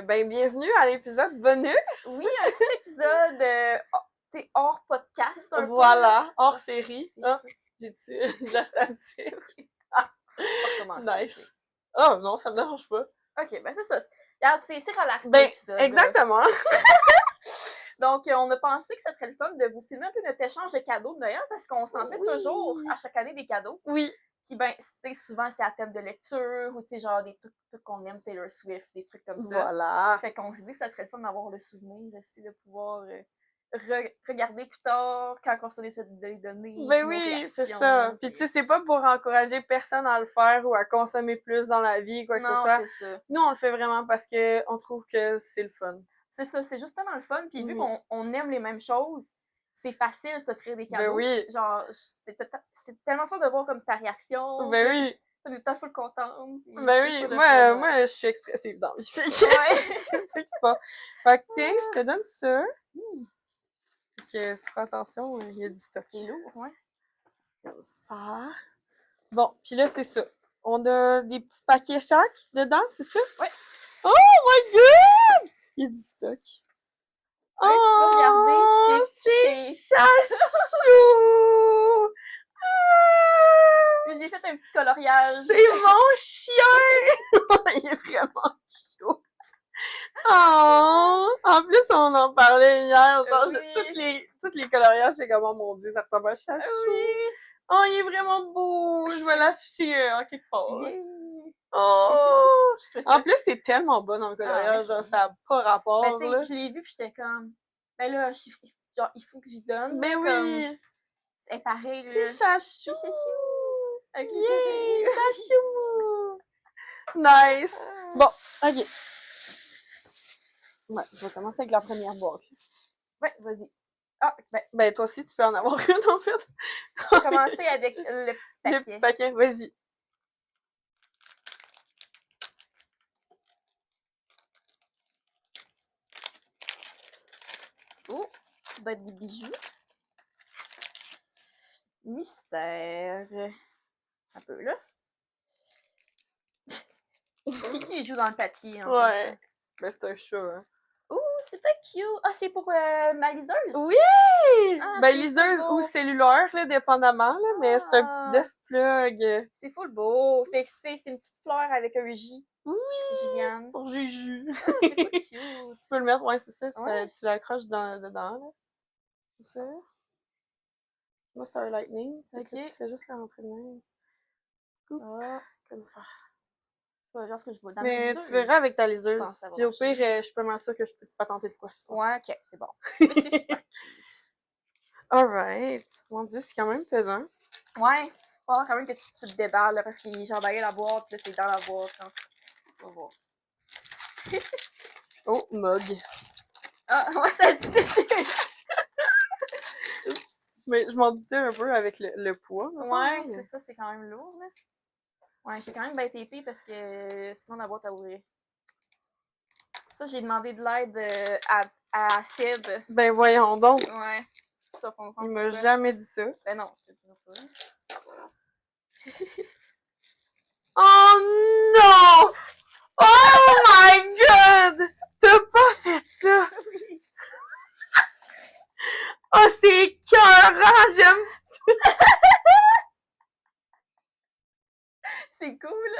ben bienvenue à l'épisode bonus! Oui, un petit épisode hors podcast, un Voilà, hors série. Ah, j'ai-tu de la statique? peu. On va recommencer. Nice. Oh non, ça me dérange pas. Ok, ben c'est ça. Regarde, c'est relax Ben, l'épisode. exactement. Donc, on a pensé que ça serait le fun de vous filmer un peu notre échange de cadeaux de Noël parce qu'on s'en fait toujours à chaque année des cadeaux. Oui. Qui, ben, tu sais, souvent c'est à thème de lecture ou, tu sais, genre des trucs qu'on aime, Taylor Swift, des trucs comme ça. Voilà. Fait qu'on s'est dit que ça serait le fun d'avoir le souvenir aussi, de pouvoir regarder plus tard quand on se décide de les donner. Ben oui, c'est ça. Puis tu sais, c'est pas pour encourager personne à le faire ou à consommer plus dans la vie, quoi que ce soit. Non, c'est ça. Nous, on le fait vraiment parce que on trouve que c'est le fun. C'est ça, c'est justement le fun. Puis vu Oui. qu'on aime les mêmes choses, c'est facile de s'offrir des cadeaux. Ben oui. Genre, c'est tellement fun de voir comme ta réaction. Ben oui. T'es full contente. Ben oui, moi, je suis expressive dans la vie. Ouais. C'est ça qui se passe. Fait que tiens, je te donne ça. Fait que, fais attention, il y a du stock. C'est lourd, ouais. Comme ça. Bon, puis là, c'est ça. On a des petits paquets chaque dedans, c'est ça? Ouais. Oh my god! Il y a du stock. Ouais, tu peux regarder, c'est chachou! J'ai fait un petit coloriage. C'est mon chien! Il est vraiment chaud. Oh! En plus, on en parlait hier. Genre, Oui. toutes les coloriages, c'est comme, oh mon dieu, ça ressemble à chachou. Oui. Oh, il est vraiment beau! Je vais l'afficher en quelque part. Yeah. Oh! Je En plus, t'es tellement bonne en coloriage, genre, ça n'a pas rapport, ben, là. je l'ai vu pis j'étais comme, ben là, genre, il faut que j'y donne. Ben oui! Comme, c'est pareil, là. C'est chachou! C'est chachou! Okay. Yeah! Chachou! Nice! Bon, ok. Ouais, je vais commencer avec la première boîte. Ouais, vas-y. Ah, ben toi aussi, tu peux en avoir une, en fait. Je vais commencer avec le petit paquet. Le petit paquet, vas-y. Oh, ça doit être des bijoux. Mystère. Un peu, là. Qui joue dans le papier, en Ouais. fait. Ben, c'est un chat, hein. Oh, c'est pas cute. Ah, c'est pour ma liseuse? Oui! Ah, ben, liseuse ou cellulaire, là, dépendamment, là, mais c'est un petit desk plug. C'est full beau. C'est une petite fleur avec un J. Oui! Juliane. Pour Juju. Ah, c'est full cute. Tu peux le mettre, ouais, c'est ça. Ouais. Tu l'accroches dedans, là. Comme ça. Moi, c'est un lightning. Ok. Tu fais juste le rentrer de même. Ah, Comme ça. genre ce que je vois dans Mais mes tu verras avec ta liseuse. pense que ça va Puis au marcher. pire, je suis pas mal sûre que je peux pas tenter de quoi. Ça. Ouais, ok, c'est bon. Mais c'est super cute. Alright. Mon dieu, c'est quand même pesant. Ouais. Faut quand même que tu te déballes, là, parce qu'il j'ai emballé la boîte, puis là, c'est dans la boîte. Quand tu vas voir. Oh, mug. Ah, ouais, ça dit dessus. Oups. Mais je m'en doutais un peu avec le poids. Ouais, c'est ça, c'est quand même lourd, là. Ouais, j'ai quand même bien épée parce que sinon la boîte à ouvrir. Ça, j'ai demandé de l'aide à Seb. Ben voyons donc. Ouais. Ça, pour Il m'a jamais dit ça. Ben non, je te dirai pas. Oh non! Oh my god! T'as pas fait ça! Oh, c'est écœurant! J'aime. C'est cool!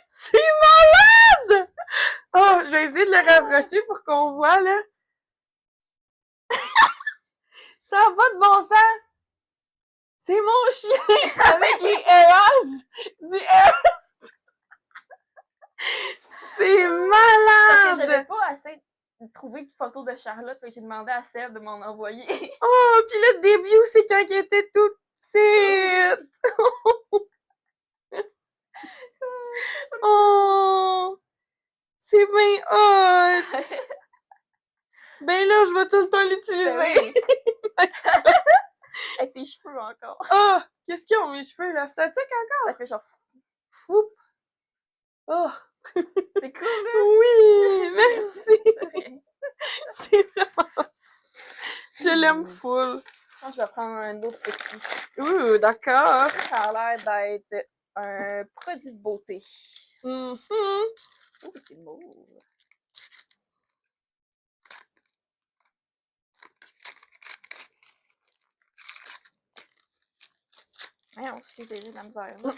C'est malade! Oh, je vais essayer de le rapprocher pour qu'on voit, là. Ça n'a pas de bon sens! C'est mon chien avec les Eras du Eras! C'est malade! Parce que j'avais pas assez trouvé de photos de Charlotte, fait que j'ai demandé à Seb de m'en envoyer. Oh, puis le début, c'est quand elle était toute petite! Oh! C'est bien hot! Ben là, je vais tout le temps l'utiliser! Avec tes cheveux encore. Oh! Qu'est-ce qu'ils ont mes cheveux, là? Statique encore? Ça fait genre... Oups! Oh! C'est cool, là! Oui! Merci! C'est vraiment hot! Je l'aime full! Je vais prendre un autre petit. Ouh, d'accord! Ça a l'air d'être un produit de beauté. Mm-hmm. Oh, c'est beau! Non, excusez, j'ai de la misère. Là.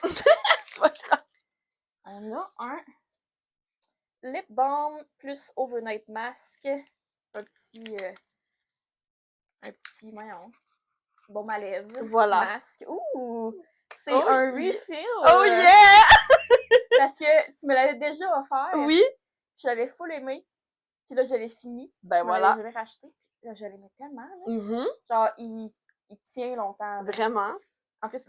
C'est pas grave. On a un lip balm plus overnight mask. Un petit, voyons, baume à lèvres. Voilà. Masque. Ouh! C'est Oh, un yeah. refill! Oh yeah! Parce que tu me l'avais déjà offert. Oui. Je l'avais full aimé. Puis là, je l'avais fini. Ben voilà. Je l'avais racheté. Puis là, je l'aimais tellement. Là. Mm-hmm. Genre, il tient longtemps. Là. Vraiment. En plus,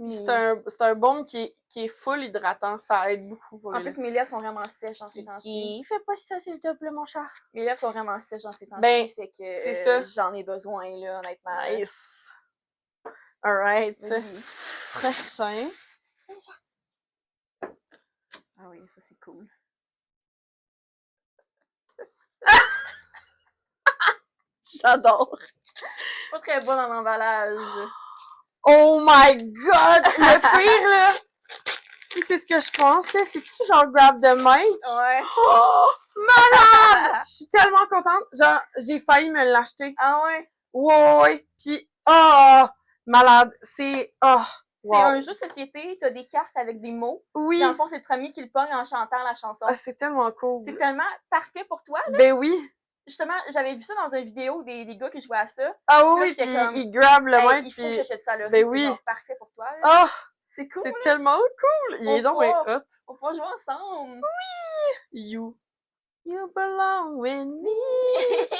C'est un baume qui est full hydratant. Ça aide beaucoup pour en les plus, mes lèvres sont vraiment sèches dans ces temps-ci. Qui fait pas ça, s'il te plaît, mon chat? Mes lèvres sont vraiment sèches dans ces temps-ci. Ben, fait que c'est ça. j'en ai besoin, là, honnêtement. Nice. Alright. Vas-y. Prochain. Ah oui, ça c'est cool. J'adore. Pas très bon en emballage. Oh my god! Le pire, là, si c'est ce que je pense, là, c'est-tu genre grab the mic? Ouais. Oh! Malade! Je suis tellement contente. Genre, j'ai failli me l'acheter. Ah ouais? Ouais! Pis, oh! Malade. C'est, oh! C'est Wow. un jeu de société, t'as des cartes avec des mots. Oui! Dans le fond, c'est le premier qui le pogne en chantant la chanson. Ah, c'est tellement cool. C'est tellement parfait pour toi, là. Ben oui! Justement, j'avais vu ça dans une vidéo des gars qui jouaient à ça. Ah Là, oui, j'étais pis comme, il grab le Hey, mic, il faut que pis... j'achète ça, là. Ben C'est oui. genre parfait pour toi, là. Oh! C'est cool, C'est là. tellement cool! Il est donc bien hot. On va jouer ensemble. You belong with me.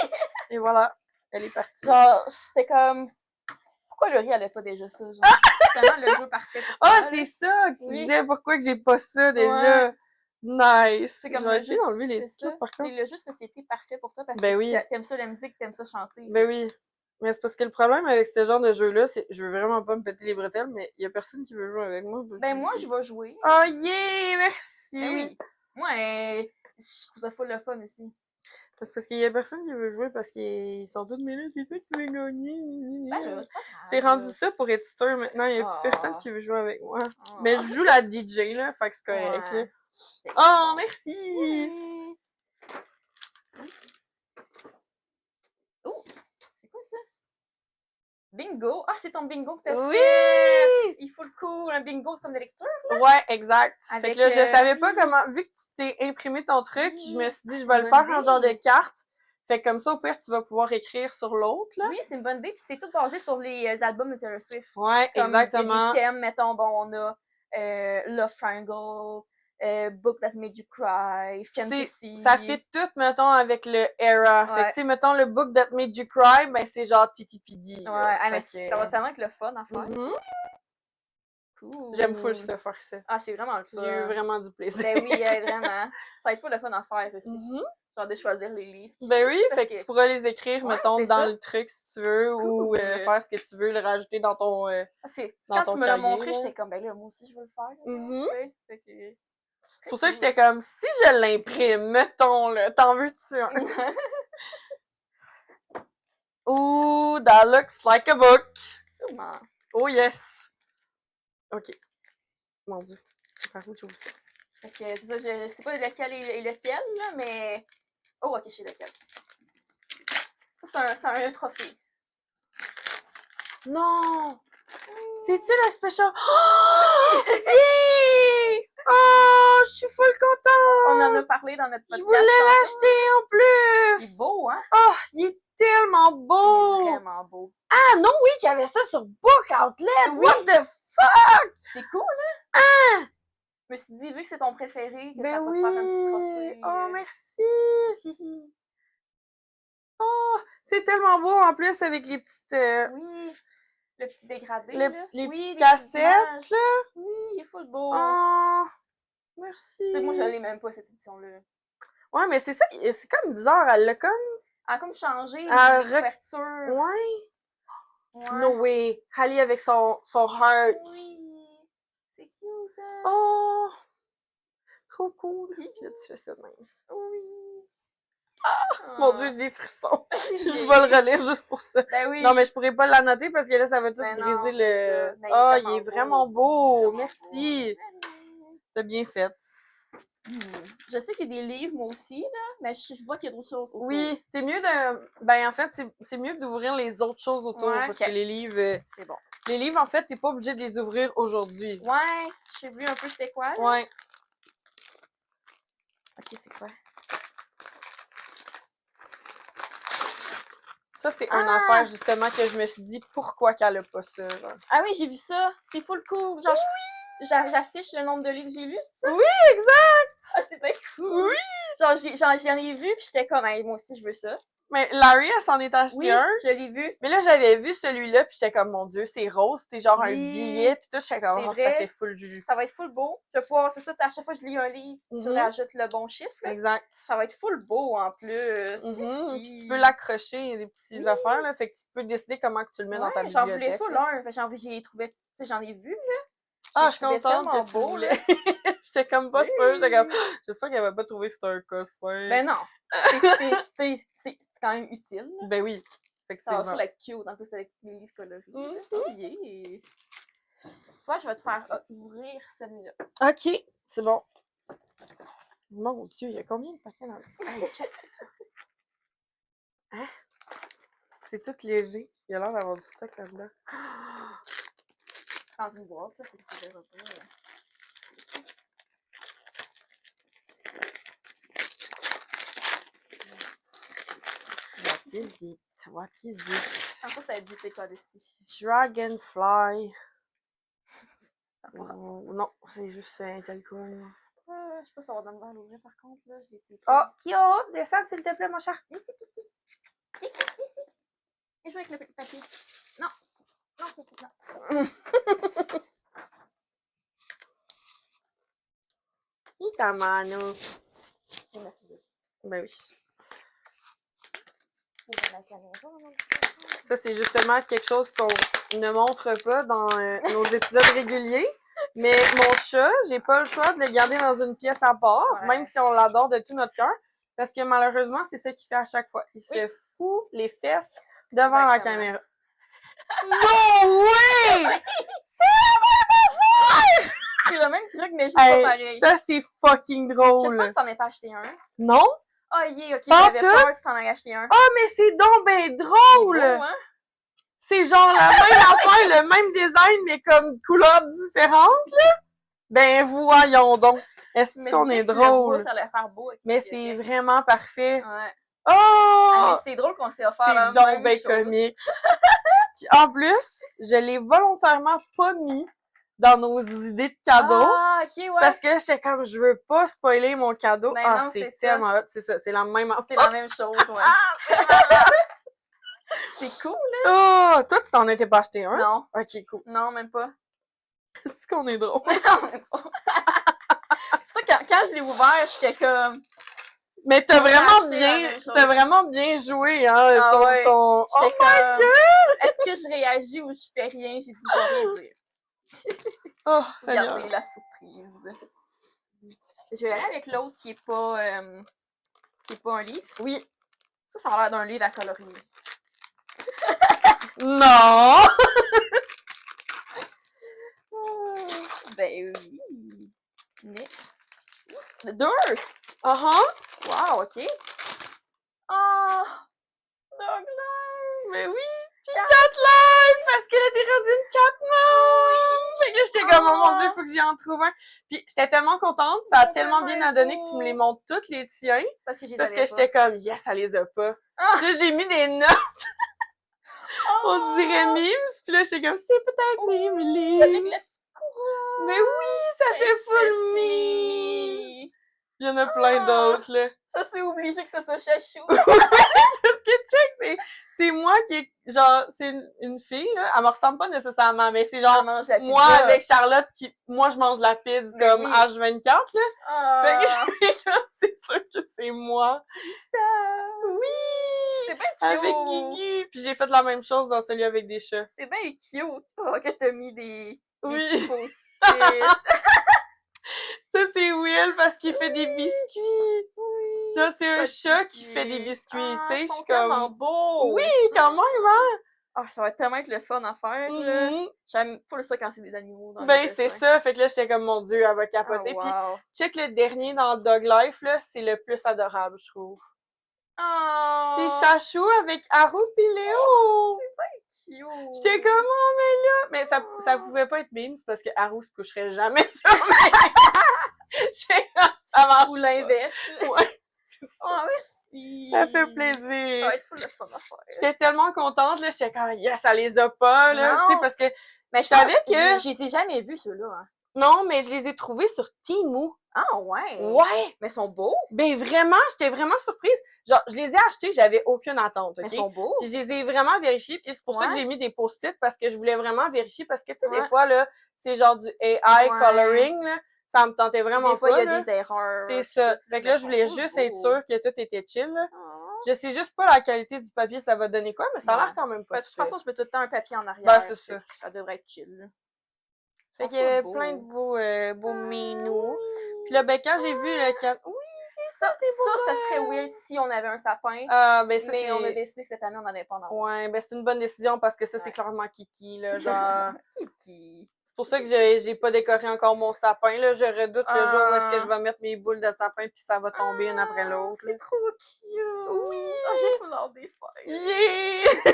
Et voilà, elle est partie. Genre, j'étais comme... Pourquoi Laurie, elle a pas déjà ça, genre? C'est tellement le jeu parfait pour toi, Ah, là. c'est ça que tu Oui. disais, pourquoi que j'ai pas ça déjà? Nice! C'est comme Je vais essayer d'enlever les tickets, par C'est contre. le jeu de société parfait pour toi parce Ben que oui. t'aimes ça la musique, t'aimes ça chanter. Ben oui. Mais c'est parce que le problème avec ce genre de jeu-là, c'est je veux vraiment pas me péter les bretelles, mais il y a personne qui veut jouer avec moi. Ben moi, je vais jouer. Oh yeah! Merci! Ben oui. Moi, je trouve ça full le fun aussi. C'est parce qu'il y a personne qui veut jouer parce qu'ils sont tous mais là, c'est toi qui veux gagner. Ben là, c'est pas grave. C'est rendu ça pour être stir maintenant, il y a Ah. personne qui veut jouer avec moi. Ah. Mais je joue la DJ là, fait que c'est correct là. Ouais. Oh, merci! Oui. Oh, c'est quoi ça? Bingo! Ah, c'est ton bingo que t'as Oui! fait! Il faut le coup, un bingo comme de lecture. Ouais, exact. Fait Avec, que là, je savais pas oui. comment, vu que tu t'es imprimé ton truc, Oui. je me suis dit, je C'est vais une le faire bonne en genre de idée. carte. Fait que comme ça, au pire, tu vas pouvoir écrire sur l'autre, là. Oui, c'est une bonne idée. Puis c'est tout basé sur les albums de Taylor Swift. Ouais, Comme exactement. des thèmes, mettons, bon, on a Love Triangle, Book That Made You Cry, Fantasy. Ça fit tout, mettons, avec le era. Fait que, Ouais. tu sais, mettons, le book that made you cry, ben, c'est genre TTPD. Ouais, là. ah, mais Fait que- ça va tellement être le fun à faire. Mhm. Cool. J'aime full ça, faire ça. Ah, c'est vraiment le fun. J'ai eu vraiment du plaisir. Ben oui, vraiment. Ça va être pas le fun à faire aussi. Mhm. Genre de choisir les livres. Ben oui, Parce fait que tu pourras les écrire, Ouais, mettons, c'est dans ça. le truc si tu veux, ou Cool. faire ce que tu veux, le rajouter dans ton... Ah, dans quand ton tu me l'as cahier, montré, là. j'étais comme, ben là, moi aussi, je veux le faire. Là, Mhm. tu sais. Fait que- C'est pour ça que j'étais comme, si je l'imprime, mettons, là, t'en veux-tu un? Ooh, that looks like a book. Sûrement. Oh yes. Ok. Mon Dieu. Par où j'ouvre ça? Fait que c'est ça, je sais pas lequel est lequel, là, mais... Oh, ok, je sais lequel. Ça, c'est un trophée. Non! C'est-tu le special? Oh! Yeah! Oh, je suis full contente! On en a parlé dans notre Je podcast. voulais tantôt. l'acheter en plus! Il est beau, hein? Oh, il est tellement beau! Il est vraiment beau. Ah non, oui, il y avait ça sur Book Outlet! Oui. What the fuck? C'est cool, hein? Ah! Je me suis dit, vu que c'est ton préféré, que ça Ben va oui! te faire un petit trophée. Oh, merci! Oh, c'est tellement beau en plus avec les petites... Oui, le petit dégradé, les là. petites Oui, les cassettes, petites images. là! Oui, il est full beau. Oh, merci! Tu sais, moi, je l'ai même pas, cette édition-là. Ouais, mais c'est ça, c'est comme bizarre, elle l'a comme... Elle a comme changé les Elle couvertures. Ouais! Ouais. No way! Halle avec son heart! Oui, c'est cute, hein? Oh! Trop cool! Là, tu fais ça de même. Oui. Mon Dieu, j'ai des frissons! Oui. Je vais le relire juste pour ça. Ben oui. Non, mais je pourrais pas l'annoter parce que là, ça va tout Ben non, briser c'est le... ça. Ben, Ah, il est il est tellement vraiment beau! Vraiment Merci! beau. T'as bien fait. Je sais qu'il y a des livres, moi aussi, là, mais je vois qu'il y a d'autres choses autour. Oui, c'est mieux de... Ben, en fait, c'est mieux d'ouvrir les autres choses autour, Ouais, parce ok. que les livres... C'est bon. Les livres, en fait, t'es pas obligé de les ouvrir aujourd'hui. Ouais, j'ai vu un peu c'était quoi, là. Ouais. Ok, c'est quoi? Ça, c'est une affaire, justement, que je me suis dit, pourquoi qu'elle a pas ça, genre. Ah oui, j'ai vu ça. C'est full cool. Genre, j'affiche le nombre de livres que j'ai lus, c'est ça? Oui, exact! Ah, c'est pas cool. Oui! Genre, j'en ai vu, puis j'étais comme, hey, moi aussi, je veux ça. Mais Larry, elle s'en est acheté Oui, un. je l'ai vu. Mais là, j'avais vu celui-là, puis j'étais comme, mon Dieu, c'est rose, c'était genre un Oui, billet, puis tout, j'étais comme, c'est oh, vrai. ça fait full jus. Ça va être full beau. Je vais pouvoir, c'est ça, à chaque fois que je lis un livre, tu rajoutes le bon chiffre, là. Exact. Ça va être full beau, en plus. Puis tu peux l'accrocher, il y a des petites affaires, là, fait que tu peux décider comment que tu le mets dans ta Ouais, j'en bibliothèque. voulais full un. J'ai trouvé, tu sais, j'en ai vu, là. Ah, je suis trouvais contente tellement que tu beau, voulais. J'étais comme pas sûre, j'étais comme, j'espère qu'elle va pas trouver que c'était un cossin. Ben non. C'est quand même utile, là. Ben oui, Ça va effectivement. full être cute, en plus, avec les livres colorés. Oh yeah! Toi, je vais te faire ouvrir celui-là. Ok, c'est bon. Mon Dieu, il y a combien de paquets dans le... Hey, qu'est-ce que c'est ça? Hein? C'est tout léger. Il y a l'air d'avoir du stock là-dedans. Dans une boîte, là, faut que tu verras pas. What is it? En fait, ça dit c'est quoi dessus. Dragonfly. Non, c'est juste un calcul. Je sais pas si on va donner à l'ouvrir par contre, là. Je l'ai été. Oh, Kyo, descends s'il te plaît, mon cher. Ici, Kiki. Kiki, ici. Et joue avec le papier. Non. Non, Kiki, non. Il t'a mano. Ben oui. Ça, c'est justement quelque chose qu'on ne montre pas dans nos épisodes réguliers. Mais mon chat, j'ai pas le choix de le garder dans une pièce à part, même si on l'adore de tout notre cœur. Parce que malheureusement, c'est ça qu'il fait à chaque fois. Il se fout les fesses devant la caméra. Non, oui! C'est le même truc, mais juste pas pareil. Ça, c'est fucking drôle. J'espère que tu n'en as pas acheté un. Non? Ah, ok, j'avais peur si t'en avais acheté un. Ah, mais c'est donc ben drôle! C'est beau, hein? C'est genre la même affaire, le même design, mais comme couleurs différentes, là. Ben voyons donc. Est-ce qu'on est drôle? Ça allait faire beau. Mais c'est vraiment parfait. Ouais. Oh! Ah, mais c'est drôle qu'on s'est offert la même chose. C'est donc ben comique. Puis en plus, je l'ai volontairement pas mis dans nos idées de cadeaux. Ah, ok, ouais. Parce que j'étais comme, je veux pas spoiler mon cadeau. Ben ah, non, c'est tellement hot. C'est ça, c'est la même affaire. C'est la même chose, ouais. C'est cool, là. Oh! Toi, tu t'en étais pas acheté un? Non. Ok, cool. Non, même pas. C'est qu'on est drôle. Non, même pas. C'est ça, quand je l'ai ouvert, j'étais comme... Mais t'as vraiment bien joué, hein, ah, ouais. ton... J'étais comme... Est-ce que je réagis ou je fais rien? J'ai dit, je vais rien dire. Oh, Seigneur. Regardez la surprise. Je vais aller avec l'autre qui est pas un livre. Oui. Ça a l'air d'un livre à colorier. Non! Ben oui. Mais... Deux! Wow, ok. Oh! Dog Life! Mais oui! Puis 4 lives! Parce que là, t'es rendu une 4 mois! Fait que là, j'étais comme, oh mon Dieu, faut que j'y en trouve un. Puis j'étais tellement contente, ça a tellement bien à donner que tu me les montres toutes, les tiens. Parce que j'étais comme, yes, elle les a pas. Puis là, j'ai mis des notes. On dirait Mims. Puis là, j'étais comme, c'est peut-être Mims. Avec la petite couronne. Mais oui, ça fait full Mims. Il y en a plein d'autres, là. Ça, c'est obligé que ce soit Chachou. Parce que check, c'est moi qui est, genre, c'est une fille, là. Elle me ressemble pas nécessairement, mais c'est genre, moi avec Charlotte moi je mange de la pizza comme H24, là. Fait que c'est sûr que c'est moi. Oui! C'est bien cute! Avec Guigui! Puis j'ai fait la même chose dans celui avec des chats. C'est bien cute! Oh, que t'as mis des petits post-it. Ça, c'est Will parce qu'il fait des biscuits. Oui. Genre, c'est un chat qui fait des biscuits. Tu sais, je suis comme. Beau. Oui, quand même, hein? Ah, ça va tellement être le fun à faire, là. Mhm. J'aime pas ça quand c'est des animaux dans les Ben, c'est dessins. ça. Fait que là, j'étais comme, mon Dieu, elle va Ah, capoter. Puis, wow. check le dernier dans Dog Life, là, c'est le plus adorable, je trouve. C'est Oh! Chachou avec Haru pis Léo! C'est bien cute! J'étais comme, oh, mais là! Mais ça pouvait pas être Beams parce que Haru se coucherait jamais sur mes. J'étais comme, ça marche. Ou l'inverse. pas. Ouais, c'est ça. Oh, merci! Ça fait Ça va plaisir. être full de fun à faire. J'étais tellement contente, là. J'étais comme, yes, ça les a pas, là. Non. Tu sais, parce que Mais je savais que. Je les ai jamais vus, ceux-là. Hein. Non, mais je les ai trouvés sur Temu. Ah, ouais! Ouais! Mais ils sont beaux! Ben vraiment, j'étais vraiment surprise. Genre, je les ai achetés, j'avais aucune attente, Mais ok? ils sont beaux! Puis je les ai vraiment vérifiés, puis c'est pour ça que Ouais. j'ai mis des post-it, parce que je voulais vraiment vérifier, parce que tu sais, des Ouais. fois, là, c'est genre du AI Ouais. coloring, là, ça me tentait vraiment Des fois, pas, il y a là. des erreurs. C'est ça. Fait que là, Mais je ils voulais sont juste beaux. être sûre que tout était chill, là. Ah. Je sais juste pas la qualité du papier, ça va donner quoi, mais ça a l'air Ouais. quand même pas Ben, de toute super. façon, je mets tout le temps un papier en arrière. Ben, c'est ça. Ça devrait être chill. Là. Fait Ils qu'il y avait sont plein de beaux. beaux minous. Puis là, ben, quand j'ai vu le can... Oui, Ça serait weird si on avait un sapin. ben ça, mais on a c'est... décidé cette année, on n'en avait pas en avoir. Ouais, ben c'est une bonne décision parce que ça, c'est Ouais. clairement Kiki, là, genre... Kiki. C'est pour ça que j'ai pas décoré encore mon sapin, là. Je redoute le jour où est-ce que je vais mettre mes boules de sapin puis ça va tomber une après l'autre. C'est trop cute! Oui! Ah, j'ai foulard des feuilles! Yeah!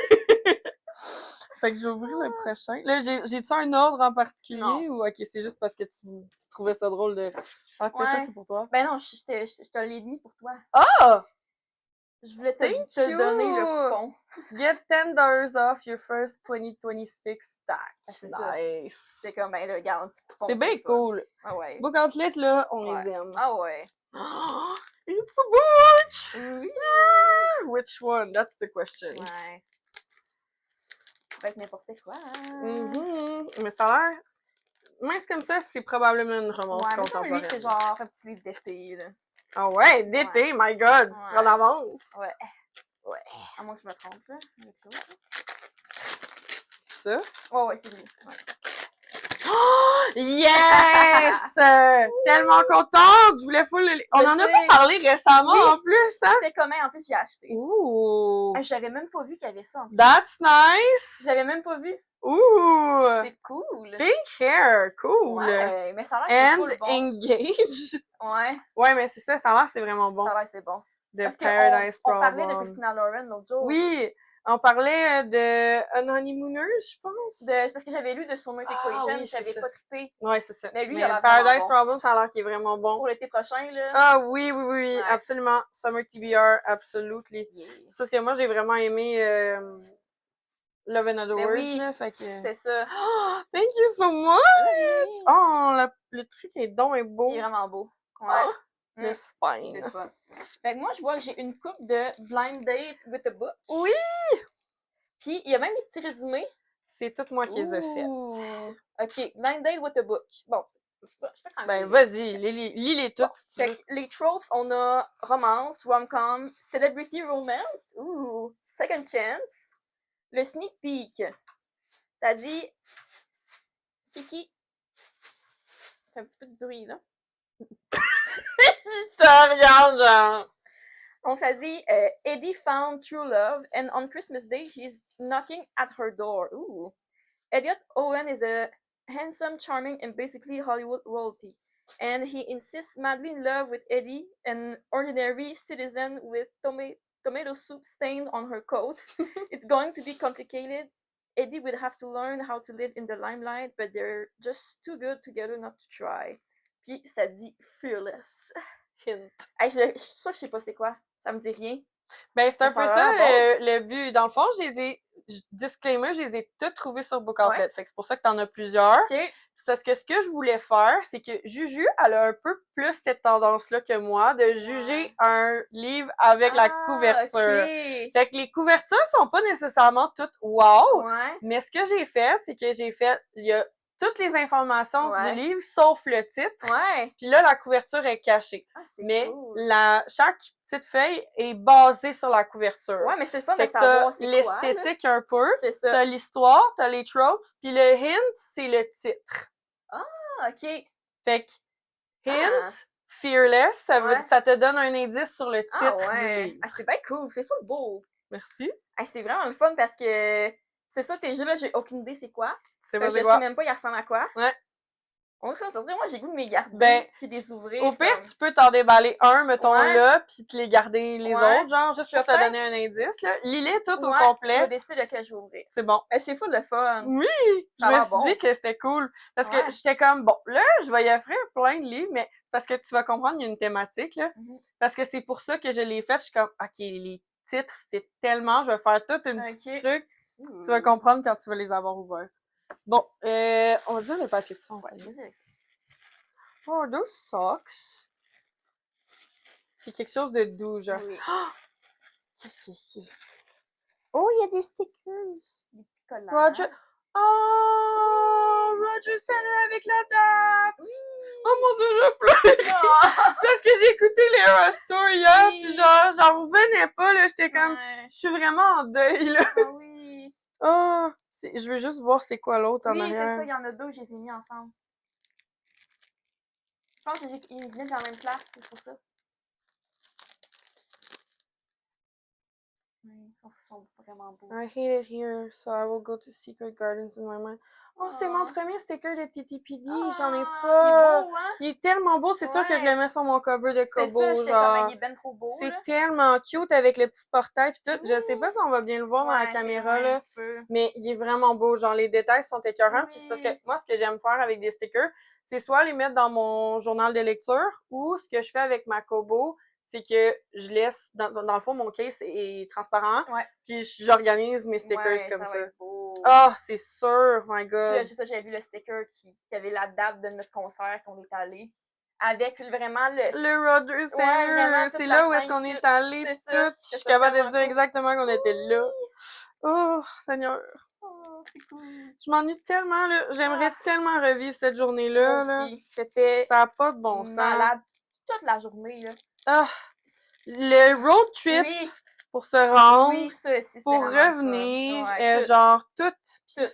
Fait que je vais ouvrir le prochain. Là, j'ai-tu un ordre en particulier Non. ou ok, c'est juste parce que tu trouvais ça drôle de... Ah, tiens, ça, Ouais. c'est pour toi. Ben non, je te l'ai mis pour toi. Ah! Je voulais Thank te donner you. le coupon. Get $10 off your first 2026 stack. C'est ça. Nice. C'est comme, ben là, regarde, un petit coupon. C'est bien cool. Ah ouais. Book Outlet, là, on Ouais. les aime. Ah ouais. Oh, it's a book! Oui. Which one? That's the question. Ouais. Ça peut être n'importe quoi. Mais ça a l'air... Mince comme ça, c'est probablement une romance Ouais, mais contemporaine. lui, c'est genre un petit livre d'été, là. Ah ouais, d'été, my god, tu Ouais. prends d'avance. Ouais. Ouais. À moins que je me trompe, là. Avec l'autre, là. Ça? Ouais, ouais, c'est lui. Ouais. Oh, yes! Tellement contente! Je voulais full... On Je en a sais. pas parlé récemment, Oui. en plus, hein? C'était commun, en plus, j'ai acheté. Ouh! J'avais même pas vu qu'il y avait ça en dessous. That's nice! J'avais même pas vu. Ouh! C'est cool. Pink hair, cool! Ouais, mais ça a l'air And c'est full bon. engage. Ouais, Ouais, mais c'est ça, ça a l'air c'est vraiment bon. ça a l'air c'est bon. The Parce Paradise qu'on Problem. parlait de Christina Lauren l'autre jour. Oui, on parlait de Honeymooners, je pense. C'est parce que j'avais lu de Soulmate Equation, oui, c'est j'avais ça. pas trippé. Ouais, c'est ça. Mais lui, il Mais a l'air Paradise vraiment bon. Problem, ça a l'air qu'il est vraiment bon. Pour l'été prochain, là. Ah oui, oui, oui, Ouais. absolument. Summer TBR, absolutely. Yeah. C'est parce que moi, j'ai vraiment aimé Love and Other Mais Words, oui, là, fait que... c'est ça. Oh, thank you so much! Oui. Oh, le truc est donc et beau. Il est vraiment beau. Ouais. Oh, Mm. le C'est spine. le fun. Fait que moi, je vois que j'ai une coupe de Blind Date with a Book. Oui! Puis, il y a même des petits résumés. C'est tout moi qui les ai fait. Ouh. OK, Blind Date with a Book. Bon, je peux quand même Ben, lire. vas-y, lis-les toutes Bon, si tu fait veux. que les tropes, on a romance, rom-com, celebrity romance, second chance, le sneak peek. Ça dit... Kiki. Fait un petit peu de bruit, là. Te regarde, genre. Donc, ça dit Eddie found true love, and on Christmas Day, he's knocking at her door. Ooh. Elliot Owen is a handsome, charming, and basically Hollywood royalty. And he insists madly in love with Eddie, an ordinary citizen with tomato soup stained on her coat. It's going to be complicated. Eddie will have to learn how to live in the limelight, but they're just too good together not to try. Puis ça dit fearless. Hint. Hey, ça, je sais pas c'est quoi. Ça me dit rien. Ben, c'est un Ça peu a ça, l'air le but. Dans le fond, disclaimer, je les ai toutes trouvées sur Book Outlet. Fait que c'est pour ça que t'en as plusieurs. OK. C'est parce que ce que je voulais faire, c'est que Juju, elle a un peu plus cette tendance-là que moi, de juger un livre avec la couverture. OK. Fait que les couvertures sont pas nécessairement toutes wow, Ouais. mais ce que j'ai fait, c'est que il y a toutes les informations Ouais. du livre, sauf le titre. Ouais. Puis là, la couverture est cachée. Ah, c'est Mais cool. chaque petite feuille est basée sur la couverture. Ouais, mais c'est le fun de Fait que savoir t'as c'est quoi. là. l'esthétique un peu, C'est ça. t'as l'histoire, t'as les tropes, puis le hint, c'est le titre. Ah, OK. Fait que hint, Ah. fearless, Ouais. ça te donne un indice sur le titre Ah, du ouais. livre. Ah, c'est bien cool. C'est full beau. Merci. Ah, c'est vraiment le fun parce que C'est ça, ces jeux-là, j'ai aucune idée c'est quoi. C'est Fait pas que c'est je quoi. sais même pas, ils ressemblent à quoi. Ouais. On va s'en sortir, moi j'ai goût de les garder, Ben, puis de les ouvrir. Au pire, comme... tu peux t'en déballer un, mettons, Ouais. là, pis te les garder les Ouais. autres, genre, juste Je vais pour te donner un indice, là. Lis-les tout au Ouais, je vais complet. décider lequel je vais ouvrir. C'est bon. C'est fou le fun. Oui! Je Ça a me l'air suis bon. dit que c'était cool. Parce que Ouais. j'étais comme, bon, là, je vais y offrir plein de livres, mais c'est parce que tu vas comprendre, il y a une thématique, là. Mhm. Parce que c'est pour ça que je l'ai fait. Je suis comme, OK, les titres fit tellement, je vais faire tout un petit truc. Tu vas comprendre quand tu vas les avoir ouverts. Bon, on va dire le papier de son. Ouais, vas-y avec ça. Oh, those socks. C'est quelque chose de doux, genre. Oui. Qu'est-ce que c'est? Oh, il y a des stickers. Des petits collants. Roger. Oh, Roger Center avec la date. Oui. Oh mon dieu, je pleure. Non. C'est parce que j'ai écouté les Eras Tour hier, Oui. pis genre, j'en revenais pas, là. J'étais comme, Ouais. je suis vraiment en deuil, là. Ah oui. Oh, je veux juste voir c'est quoi l'autre en Oui, c'est arrière. ça, il y en a deux, je les ai mis ensemble. Je pense qu'ils viennent dans la même place, c'est pour ça. Oui, ils sont vraiment beaux. I hate it here, so I will go to Secret Gardens in my mind. Oh, c'est mon Ah. premier sticker de TTPD, j'en ai Ah, pas. Il est beau, hein? Il est tellement beau, c'est sûr que je le Ouais. mets sur mon cover de C'est ça, Kobo, j'étais genre. comme, il est ben trop beau, C'est là. tellement cute avec le petit portail pis tout. Je sais pas si on va bien le voir dans la Ouais, caméra, c'est loin un là. petit peu. Mais il est vraiment beau. Genre, les détails sont écœurants. Puis c'est parce que Oui. moi, ce que j'aime faire avec des stickers, c'est soit les mettre dans mon journal de lecture ou ce que je fais avec ma Kobo, c'est que je laisse, dans le fond, mon case est transparent. Ouais. Puis j'organise mes stickers Ouais, comme ça ça. va être beau. Ah, c'est sûr, my Puis là, god. c'est ça, j'avais vu le sticker qui avait la date de notre concert qu'on est allé. Avec vraiment le... Le Rogers Center, vraiment, toute c'est la là où est-ce scène, qu'on puis est tout. allé C'est pis ça. tout. Je Je suis trouve ça capable de tellement dire cool. exactement qu'on était là. Oh, Seigneur. Oh, c'est cool. Je m'ennuie tellement, là. J'aimerais tellement revivre cette journée-là, Moi là. aussi. C'était Ça a pas de bon sens. malade toute la journée, là. Ah, le road trip Oui, pour se rendre, oui, ça aussi, c'était pour vraiment le revenir, fun. Ouais, tout. genre, tout. Tout.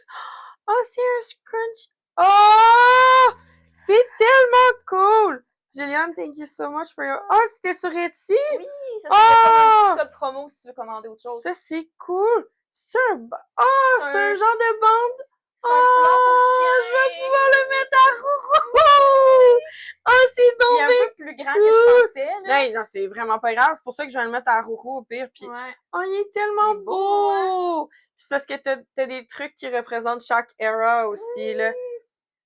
Oh, c'est un scrunch. Oh! C'est tellement cool! Juliane, thank you so much for your... Oh, c'était sur Etsy? Oui, ça, c'était comme un Oh! petit code promo si tu veux commander autre chose. Ça, c'est cool! C'est un... Oh, c'est un genre de bande! C'est un foulard pour chien. Je vais pouvoir le mettre à Rourou! Oh, c'est Il donc est un bien peu plus grand que je pensais, là. hey, non, c'est vraiment pas grave. C'est pour ça que je vais le mettre à Rourou au pire. Puis, Ouais. oh, il est tellement Il est beau, beau! C'est parce que t'as des trucs qui représentent chaque era aussi, là.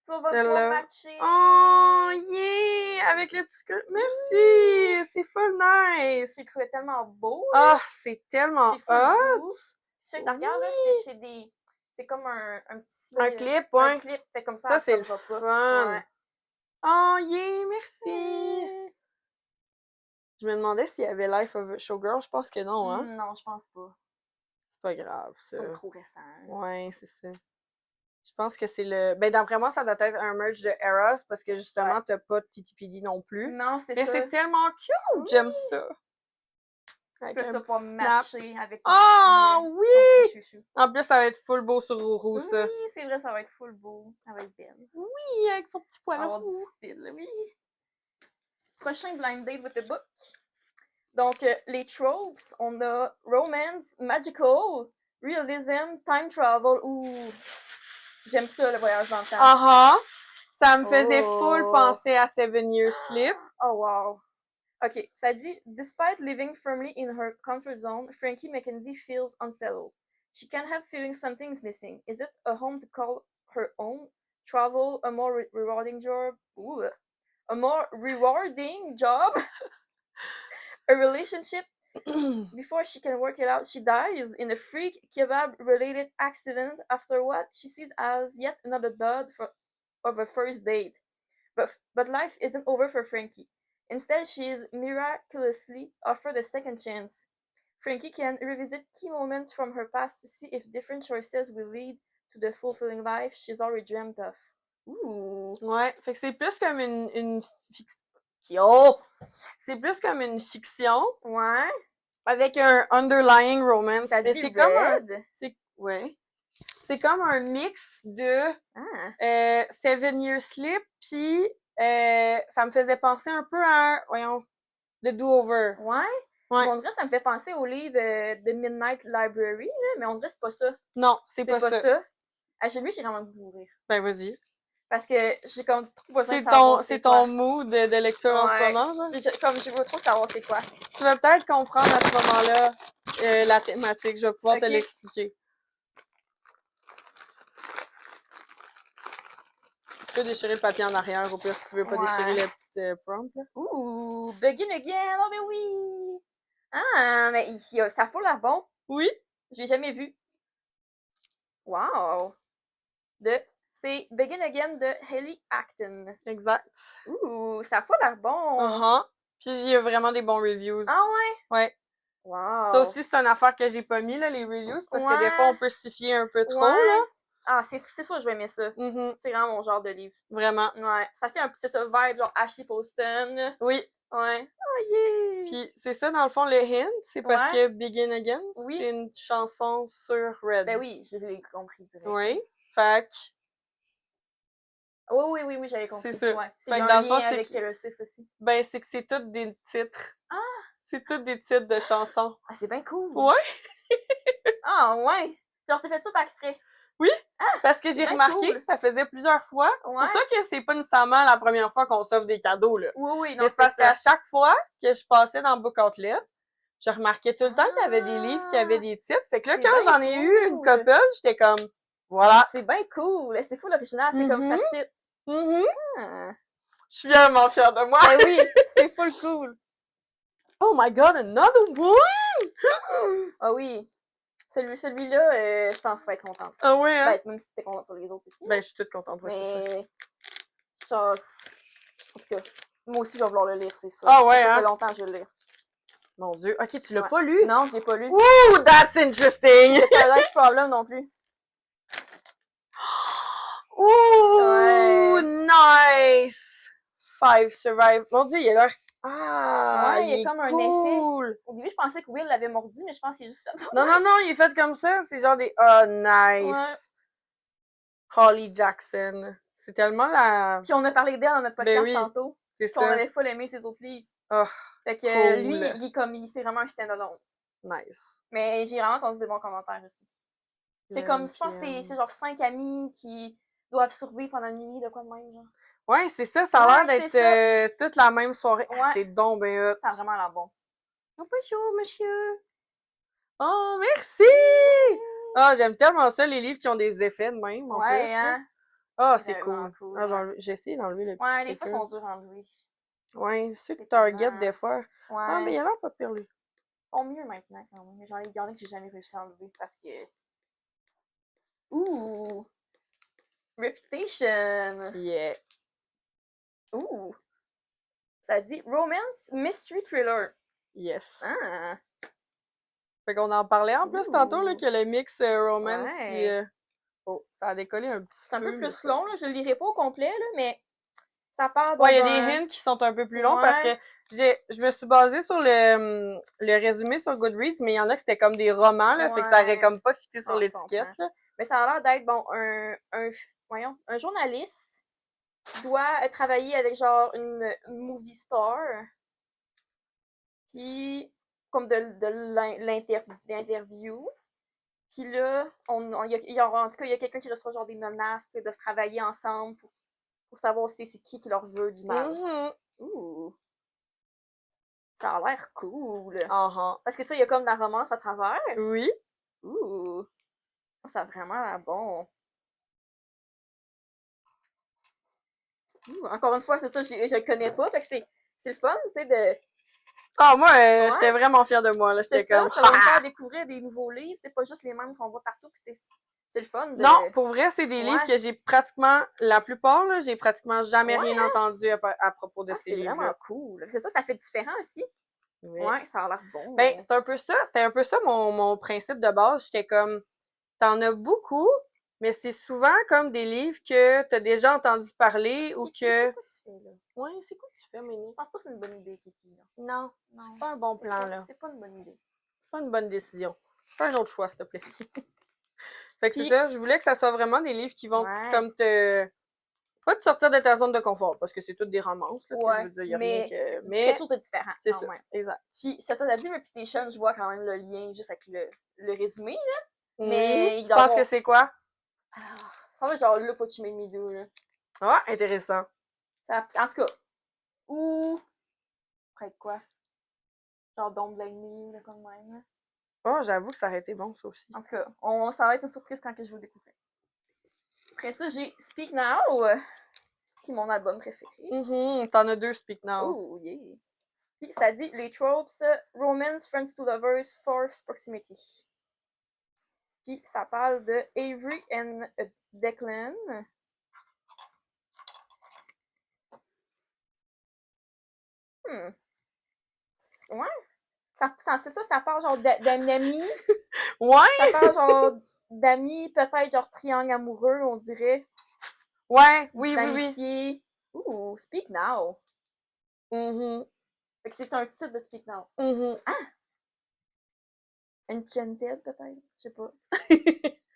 Ça va De pouvoir là. matcher. Oh, yeah! Avec le petit cœur. Merci! C'est full nice! J'ai trouvé tellement beau. Ah, c'est tellement C'est full hot! doux. Je sais que tu regardes, là, c'est chez des... C'est comme un petit... Un clip, ouais. Un clip, fait comme ça, Ça, elle c'est le tombera pas. fun. Ouais. Oh, yeah! Merci! Je me demandais s'il y avait Life of a Showgirl. Je pense que non, hein? Non, je pense pas. C'est pas grave, ça. C'est comme trop récent. Ouais, c'est ça. Je pense que c'est le... Ben, d'après moi, ça doit être un merge de Eros parce que justement, t'as pas de TTPD non plus. Non, c'est Mais ça. c'est tellement cute! J'aime ça! Avec Puis là, un ça va pouvoir petit snap. matcher avec ton Ah, petit, oui! ton petit chouchou. En plus, ça va être full beau sur Rourou, ça. Oui, c'est vrai, ça va être full beau. Ça va être belle. Oui, avec son petit poil Avoir du roux. style, oui. Prochain blind date with the book. Donc, les tropes, on a romance, magical, realism, time travel. Ouh, j'aime ça, le voyage dans le temps. Ah ça me faisait full Oh. penser à Seven Years Sleep. Oh, wow. Ok, ça dit, despite living firmly in her comfort zone, Frankie Mackenzie feels unsettled. She can't help feeling something's missing. Is it a home to call her own? Travel, a more rewarding job? Ooh. A more rewarding job? A relationship? Before she can work it out, she dies in a freak kebab-related accident after what she sees as yet another dud of a first date. But life isn't over for Frankie. Instead, she is miraculously offered a second chance. Frankie can revisit key moments from her past to see if different choices will lead to the fulfilling life she's already dreamt of. Ooh. Ouais, fait que c'est plus comme une fiction. C'est plus comme une fiction Ouais. avec un underlying romance. Ça Mais dit c'est comme un... red. Ouais. C'est comme un mix de Ah. Seven Years Sleep, puis ça me faisait penser un peu à, voyons, The Do-Over. Ouais. Ouais. On dirait que ça me fait penser au livre de Midnight Library, là, mais on dirait que c'est pas ça. Non, c'est C'est pas ça. Ah, chez lui, j'ai vraiment voulu ouvrir. Ben, vas-y. Parce que j'ai comme trop besoin de savoir C'est quoi. ton mood de lecture en ce Ouais. moment, genre? Comme je veux trop savoir c'est quoi. Tu vas peut-être comprendre à ce moment-là la thématique. Je vais pouvoir te Ok. l'expliquer. Tu peux déchirer le papier en arrière, au pire, si tu veux pas Ouais. déchirer la petite prompt, là. Ouh, Begin Again! Oh, mais oui! Ah, mais ici, ça fout l'air bon. Oui? J'ai jamais vu. Wow! C'est Begin Again de Haley Acton. Exact. Ouh, ça fout l'air bon. Uh-huh. Puis il y a vraiment des bons reviews. Ah ouais? Ouais. Wow! Ça aussi, c'est une affaire que j'ai pas mis, là, les reviews, parce que des fois, on peut se fier un peu trop, Ouais. là. Ah, c'est sûr que je vais aimer ça. Mhm. C'est vraiment mon genre de livre. Vraiment. Ouais. Ça fait un peu, c'est ça, vibe, genre Ashley Poston. Oui. Ouais. Oh yeah! Puis c'est ça, dans le fond, le hint, c'est parce Ouais. que Begin Again, Oui. c'est une chanson sur Red. Ben oui, je l'ai compris direct. Oui. Fait que Oui, j'avais compris. c'est ça. Ouais. C'est Fait que un dans le lien fond, c'est avec que- Taylor Swift aussi. ben, c'est que c'est tous des titres. Ah! C'est tous des titres de chansons. Ah, c'est bien cool. Ouais. Ah, ouais. Genre, t'as fait ça par exprès. Oui. Parce que c'est j'ai bien remarqué cool. que ça faisait plusieurs fois. C'est Ouais. pour ça que c'est pas nécessairement la première fois qu'on s'offre des cadeaux, là. Oui, non, Mais c'est c'est parce ça. qu'à chaque fois que je passais dans Book Outlet, je remarquais tout le temps qu'il y avait des livres qui avaient des titres. Fait que là, C'est quand bien j'en ai eu une cool. couple, j'étais comme, voilà. C'est bien cool. C'est fou l'original, c'est comme ça fit. Mhm. Ah. Je suis vraiment fière de moi. Ben oui, c'est full cool. Oh my god, another one! Ah oui. Celui-là, je pense que tu vas être contente. Ah ouais, hein? Ben, même si t'es contente sur les autres aussi. Ben, je suis toute contente, ouais, c'est ça. Mais, genre, en tout cas, moi aussi, je vais vouloir le lire, c'est ça. Ah ouais, Ça hein? fait longtemps que je veux le lire. Mon Dieu. Ok, tu l'as Ouais. pas lu? Non, je l'ai pas lu. Ooh, that's interesting! Le Paradise Problem non plus. Ooh, Ouais. nice! Five Survive. Mon Dieu, il a l'air... Ah, Ouais, il y a est comme un cool! Au début, je pensais que Will l'avait mordu, mais je pense qu'il est juste fait Non, non, non, il est fait comme ça. C'est genre des... Ah, nice! Holly Jackson. C'est tellement la... Puis on a parlé d'elle dans notre podcast Ben oui, tantôt. c'est Puis on ça. avait full aimé ses autres livres. Oh, Fait que cool. lui, c'est vraiment un stand-alone. Nice. Mais j'ai vraiment entendu des bons commentaires aussi. C'est comme, je pense que Puis, c'est genre 5 amis qui doivent survivre pendant une nuit, de quoi de même, genre. Ouais, c'est ça. Ça a l'air Ouais, d'être c'est toute la même soirée. Ah, Ouais. c'est donc ben hot. Ça a vraiment l'air bon. Oh, bonjour, monsieur. Oh, merci! Ah, j'aime tellement ça, les livres qui ont des effets de même, en Ouais, plus. Là. hein? Ah, C'est c'est vraiment cool. cool, Ah, ouais. j'ai essayé d'enlever le petit Ouais, des fois, ils sticker. sont durs à enlever. Ouais, ceux de C'est Target, tellement- des fois. Ouais. Ah, mais il a l'air pas pire, lui. Ils sont mieux maintenant, quand même. Mais il y en a que j'ai jamais réussi à enlever parce que... Ouh! Reputation! Yeah. Ouh! Ça dit Romance Mystery Thriller. Yes. Ah! Fait qu'on en parlait en plus tantôt, là, Ouh. que le mix romance Ouais. puis... Oh, ça a décollé un petit C'est un peu mais plus ça- long, là. Je le lirai pas au complet, là, mais ça part Ouais, il y a d'un- des hints qui sont un peu plus longs parce que Ouais. je me suis basée sur le résumé sur Goodreads, mais il y en a que c'était comme des romans, là, fait que ça aurait Ouais. comme pas fité sur Ah, je l'étiquette, comprends. là. Mais ça a l'air d'être, bon, un journaliste qui doit travailler avec, genre, une movie star. Puis, comme de l'interview. Puis là, en tout cas, il y a quelqu'un qui reçoit, genre, des menaces, puis ils doivent travailler ensemble pour savoir c'est qui leur veut du mal. Mhm. Ouh! Ça a l'air cool. Uh-huh. Parce que ça, il y a comme de la romance à travers. Oui. Ouh! Ça a vraiment l'air bon. Ouh, encore une fois, c'est ça, je le connais pas, fait que c'est le fun, tu sais, de... Ah, moi, Ouais. j'étais vraiment fière de moi, là. C'est J'étais comme... ça va me faire découvrir des nouveaux livres, c'est pas juste les mêmes qu'on voit partout, puis c'est le fun de... Non, pour vrai, c'est des Ouais. livres que j'ai pratiquement... La plupart, là, j'ai pratiquement jamais Ouais, rien entendu à propos de Ah, ces c'est vraiment livres-là. cool. C'est ça, ça fait différent aussi. Oui. Ouais, ça a l'air bon. Ben, c'était un peu ça mon principe de base. J'étais comme, t'en as beaucoup, mais c'est souvent comme des livres que t'as déjà entendu parler ou Kiki, que... c'est quoi tu fais, là? Ouais, c'est quoi que tu fais, Ménie? Je pense pas que c'est une bonne idée, Kiki, là. Non, Non. c'est pas un bon plan, là. C'est pas une bonne idée. C'est pas une bonne décision. Fais un autre choix, s'il te plaît. Fait que c'est Puis- ça, je voulais que ça soit vraiment des livres qui vont Ouais. comme te Pas de sortir de ta zone de confort, parce que c'est toutes des romances, là, tu sais, Ouais, je veux dire, y a mais rien que... quelque chose de différent, c'est quand ça, même. exact. Puis, c'est ça, t'as dit Reputation, je vois quand même le lien juste avec le résumé, là. Oui, Mais il tu doit penses avoir... que c'est quoi? Ah, ça va genre Look What You Made Me Do, là. Ah, intéressant. Ça, en tout cas, ou... Après quoi? Genre Don't Blame Me, là, comme même, là. Oh, j'avoue que ça aurait été bon, ça aussi. En tout cas, ça va être une surprise quand que je vais le découvrir. Après ça, j'ai Speak Now, qui est mon album préféré. T'en as deux, Speak Now. Oh, yeah. Puis ça dit les tropes, romance, friends to lovers, force, proximity. Puis ça parle de Avery and Declan. Ouais. C'est ça, ça parle genre d'amis. Ouais! Ça parle genre d'amis, peut-être genre triangle amoureux, on dirait. Ouais, oui, oui, oui. D'amitié. Ouh, Speak Now. Mhm. Fait que c'est un titre de Speak Now. Mhm. Enchanted, peut-être? Je sais pas.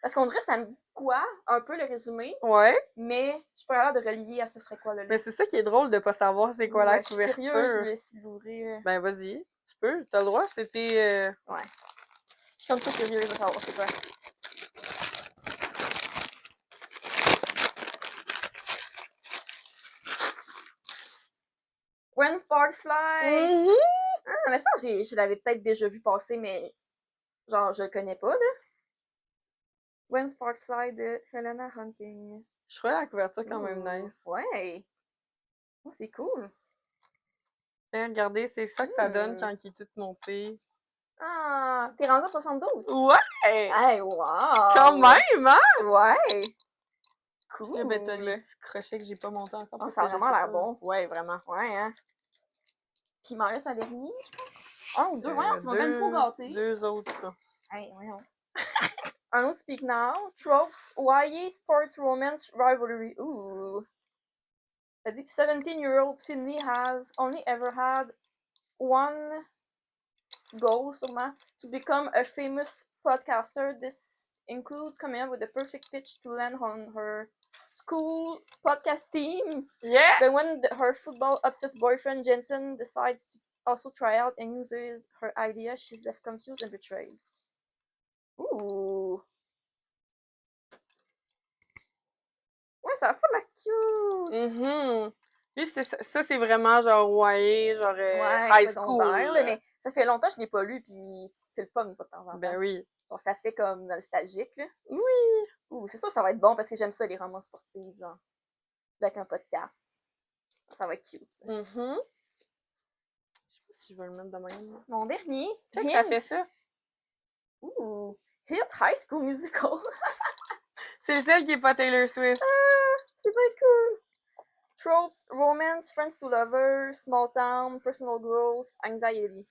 Parce qu'on dirait que ça me dit quoi, un peu le résumé, Ouais, mais je suis pas capable de relier à ce serait quoi le mais livre. c'est ça qui est drôle de pas savoir c'est quoi la Ouais, je suis curieuse, je couverture. vais essayer de l'ouvrir. Ben, vas-y, tu peux, t'as le droit, c'était... Ouais. Je suis comme ça curieuse de savoir c'est quoi. When Sparks Fly! Mhm. Ah, mais ça, je l'avais peut-être déjà vu passer, mais genre, je le connais pas, là. When Sparks Fly de Helena Hunting. Je trouvais la couverture quand même Ouh, nice. Ouais. Oh, c'est cool. Et regardez, c'est ça que ça donne quand il est tout monté. Ah, t'es rendu à 72? Ouais! Hey, wow! Quand même, hein? Ouais! Cool! Ben, t'as les petits crochets que j'ai pas montés encore. Oh, parce ça a que je vraiment sais l'air pas. bon. Ouais, vraiment. Ouais, hein? Puis il m'en reste un dernier, je pense. Un ou deux, voyons, tu m'as même trop gâté. Deux autres, je pense. Hey, voyons. Un autre Speak Now. Tropes, YA Sports Romance Rivalry. Ooh. Ça dit 17-year-old Finley has only ever had one goal, sûrement, to become a famous podcaster. This includes coming up with the perfect pitch to land on her school podcast team. Yeah! But when her football-obsessed boyfriend Jensen decides to also try out and uses her idea, she's left confused and betrayed. Ooh. Ouais, ça fait la cute! Mhm. Lui, ça, c'est vraiment genre YA, genre Ouais, high secondaire, school. là, mais ça fait longtemps que je l'ai pas lu, puis c'est le fun une fois de temps en temps. Ben oui. Bon, ça fait comme nostalgique, là. Oui! Ouh, c'est sûr que ça va être bon parce que j'aime ça, les romans sportifs, genre. Avec un podcast. Ça va être cute, ça. Mhm. Je sais pas si je vais le mettre de même. Mon dernier. Check, ça fait ça. Ouh. Hit High School Musical. C'est celle qui est pas Taylor Swift. C'est pas cool. Tropes, romance, friends to lovers, small town, personal growth, anxiety.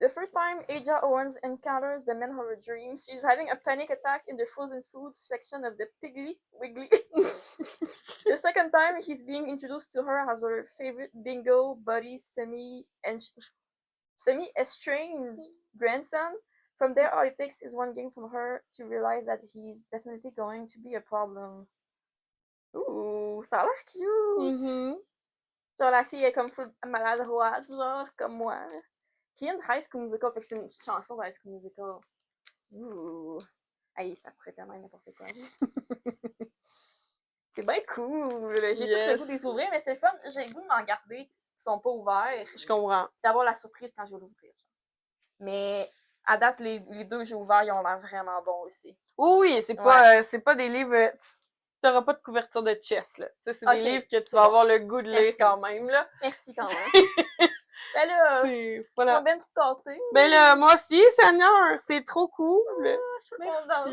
The first time Aja Owens encounters the man of her dreams, she's having a panic attack in the frozen foods section of the Piggly Wiggly. The second time, he's being introduced to her as her favorite bingo buddy, semi-estranged grandson. From there, all it takes is one game from her to realize that he's definitely going to be a problem. Ouh, ça a l'air cute! Mhm. Genre, la fille est comme full maladroite, genre, comme moi. Qui est une High School Musical, fait que c'est une chanson de High School Musical. Ouh! Hey, ça pourrait tellement être n'importe quoi. C'est bien cool! J'ai tout le goût de les ouvrir, mais c'est fun. J'ai le goût de m'en garder qui sont pas ouverts. Je comprends. D'avoir la surprise quand je vais l'ouvrir. Mais à date, les deux que j'ai ouverts, ils ont l'air vraiment bons aussi. Oui, c'est pas des livres... Tu n'auras pas de couverture de chess, là. Tu sais, c'est des livres que tu vas avoir le goût de lire quand même, là. Merci quand même. Ben là, voilà. tu m'as bien trop gâté. Ben là, moi aussi, Seigneur, c'est trop cool. Je suis contente.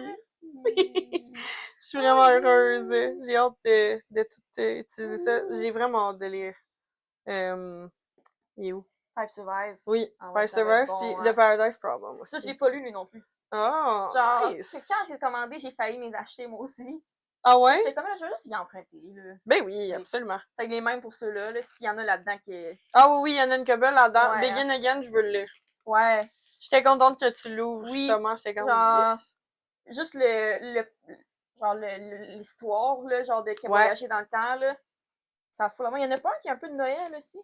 Je suis vraiment heureuse. J'ai hâte de tout utiliser ça. J'ai vraiment hâte de lire. Il est où? Five Survive. Oui, Ah ouais, Five ça va être Survive, bon, puis The Paradise Problem aussi. Ça, je l'ai pas lu, lui non plus. Ah, Genre, nice. quand j'ai commandé, j'ai failli les acheter, moi aussi. Ah ouais? C'est comme là, je veux juste y emprunter, là. Ben oui, absolument. C'est les mêmes pour ceux-là, là, s'il y en a là-dedans qui... Ah oui, il y en a une couple là-dedans. Ouais, Begin Again, je veux le lire. Ouais. J'étais contente que tu l'ouvres, Oui, justement. J'étais comme, genre, yes. juste genre l'histoire, là, genre de qui a Ouais. voyagé dans le temps, là. Ça fout la main. Il y en a pas un qui a un peu de Noël aussi?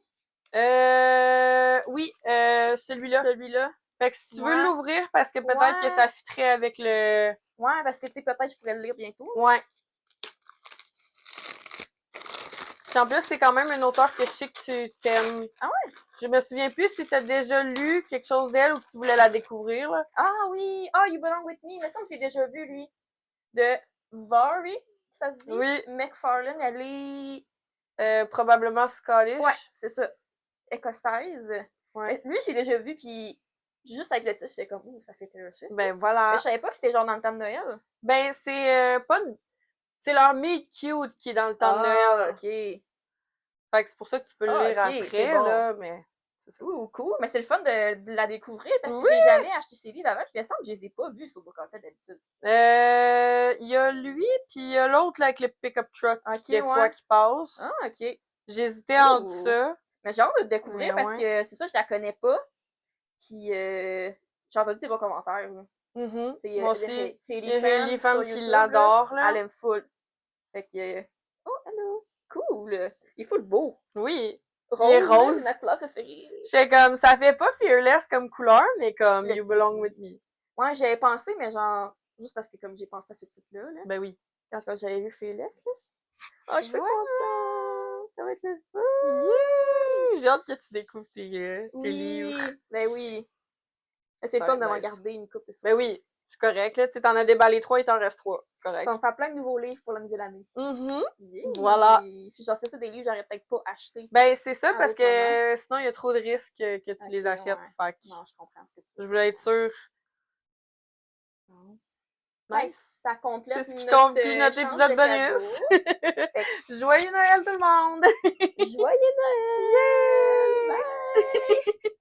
Oui, celui-là. Celui-là. Fait que si tu veux Ouais. l'ouvrir, parce que peut-être que ça fitterait avec le... Ouais, parce que, tu sais, peut-être je pourrais le lire bientôt. Ouais. Puis en plus, c'est quand même un auteur que je sais que tu t'aimes. Ah ouais? Je me souviens plus si t'as déjà lu quelque chose d'elle ou que tu voulais la découvrir, là. Ah oui! Ah, You Belong With Me! Il me semble que j'ai déjà vu, lui. De Vary, ça se dit? Oui. McFarlane, elle est... Probablement Scottish. Ouais, c'est ça. Écossaise. Ouais. Lui, j'ai déjà vu, puis juste avec le titre, j'étais comme, ouh, ça fait Taylor Swift. Ben voilà. Mais je savais pas que c'était genre dans le temps de Noël. Ben c'est pas... C'est leur Meet Cute qui est dans le temps de Noël. Ok. Fait que c'est pour ça que tu peux le lire ok, c'est après, bon. là, mais... C'est ça. Ouh, cool. Mais c'est le fun de la découvrir parce que Oui! j'ai jamais acheté ces livres avant. Puis il me semble que je les ai pas vus sur Bookout d'habitude. Il y a lui, puis il y a l'autre là, avec le pick-up truck Ok, des fois qui passe. Ah, ok. J'hésitais entre Ouh. ça. Mais j'ai hâte de le découvrir Mais parce ouais. que c'est ça, je la connais pas. Puis j'ai entendu tes bons commentaires. Là. Mhm. Tu sais, Moi aussi, il y a Hailey Hailey Fan Femme sur qui YouTube, l'adore, là. là. Elle aime full. Fait que... Oh, hello! Cool! Il est full beau. Oui. Rose, Il est rose. là, ma couleur préférée. J'étais comme, ça fait pas fearless comme couleur, mais comme Le You titre, Belong oui. With Me. Ouais, j'avais pensé, mais genre... Juste parce que comme j'ai pensé à ce titre-là, là. Ben oui. Quand j'avais vu Fearless, là. Oh, je suis Voilà. contente! Ça va être le fun! Yeah! J'ai hâte que tu découvres tes livres. Oui! Ben oui! C'est le Ouais, fun d'avoir nice. gardé une coupe de Ben oui, c'est correct, là. Tu sais, t'en as déballé 3, il t'en reste 3. C'est correct. Ça va me faire plein de nouveaux livres pour la nouvelle année. Yeah. Voilà. Puis genre, c'est ça, des livres que j'aurais peut-être pas achetés. Ben, c'est ça, À parce d'autres moments. que sinon, il y a trop de risques que tu Ok, les achètes. ouais. Fait que Non, je comprends ce que tu veux je dire. voulais être sûre. Ben, Nice. ça complète C'est ce qui conclut notre chance épisode de bonus. cadeau. Joyeux Noël tout le monde! Joyeux Noël! Yeah! Bye!